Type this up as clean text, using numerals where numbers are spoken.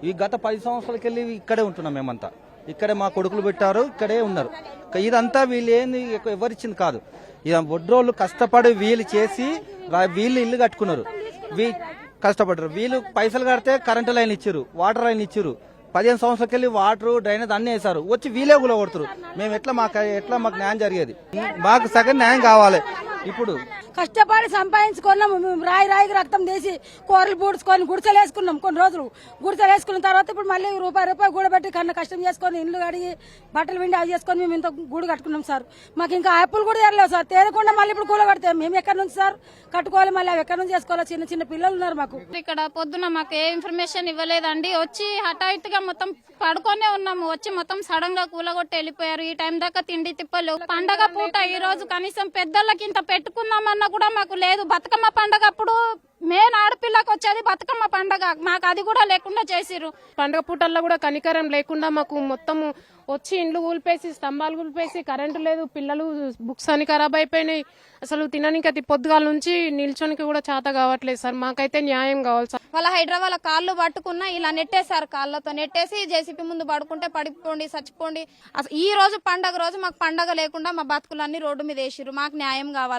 ఈ గత 10 సంవత్సరాలకి వెళ్ళి ఇక్కడే ఉంటున్నాం మేమంతా. ఇక్కడే మా కొడుకులు పెట్టారు, ఇక్కడే ఉన్నారు. ఇదంతా వీళ్ళు ఏంది ఎవరిచ్చింది కాదు. ఇక వడ్రోళ్ళు కష్టపడి వీళ్ళు చేసి వీళ్ళు ఇల్లు కట్టుకున్నారు. కష్టపడ్డారు. వీళ్ళు పైసలు కడితే కరెంటు లైన్ ఇచ్చారు, వాటర్ లైన్ ఇచ్చారు. 15 సంవత్సరాలకి వెళ్ళి వాటర్ డ్రైనేజ్ అన్ని వేశారు. వచ్చి వీలే కూడా కొడుతురు. మేము ఎట్లా మాకు న్యాయం జరిగేది? మాకు సగం న్యాయం కావాలి. ఇప్పుడు కష్టపడి సంపాదించుకున్నాము. మేము రాయికి రక్తం తీసి కూరలు పూడ్చుకొని గుడిసెలు వేసుకున్నాం. కొన్ని రోజులు గుడిసెలు వేసుకున్న తర్వాత ఇప్పుడు మళ్ళీ రూపాయి కూడబెట్టి కన్నా కష్టం చేసుకొని ఇల్లు కడిగి బట్టలు విండి అవి చేసుకొని మేము ఇంత గూడు కట్టుకున్నాం సార్. మాకు ఇంకా అప్పులు కూడా తెరలేవు సార్. తేరకుండా మళ్ళీ ఇప్పుడు కూల కడితే మేము ఎక్కడి నుంచి సార్ కట్టుకోవాలి? మళ్ళీ అవి ఎక్కడి నుంచి చేసుకోవాలి? చిన్న పిల్లలు ఉన్నారు మాకు. ఇక్కడ పొద్దున మాకు ఏ ఇన్ఫర్మేషన్ ఇవ్వలేదండి. వచ్చి హఠాత్తుగా మొత్తం పడుకొనే ఉన్నాము. వచ్చి మొత్తం సడన్ గా కూలగొట్టి వెళ్ళిపోయారు. ఈ టైం దాకా తిండి తిప్పలు. పండగ పూట ఈ రోజు కనీసం పెద్దలకి ఇంత పెట్టుకుందామన్నా కూడా మాకు లేదు. బతుకమ్మ పండగ అప్పుడు మెయిన్ ఆడపిల్లకి వచ్చేది బతుకమ్మ పండగ, మాకు అది కూడా లేకుండా చేసిర్రు. పండగ పూటల్లో కూడా కనికరం లేకుండా మాకు మొత్తము వచ్చి ఇండ్లు కూలిపేసి స్తంభాలు కూలిపేసి కరెంటు లేదు. పిల్లలు బుక్స్ అని ఖరాబ్ అయిపోయినాయి. అసలు తినడానికి పొద్దుగాల నుంచి నిల్చోనికి కూడా చేత కావట్లేదు సార్. మాకైతే న్యాయం కావాలి సార్. వాళ్ళ కాళ్ళు పట్టుకున్నా ఇలా నెట్టేశారు. కాళ్ళతో నెట్టేసి జేసీపీ ముందు పడుకుంటే పడిపోండి చచ్చిపోండి. ఈ రోజు పండగ రోజు మాకు పండగ లేకుండా మా బతుకులన్నీ రోడ్డు మీద వేసిర్రు. మాకు న్యాయం కావాలి.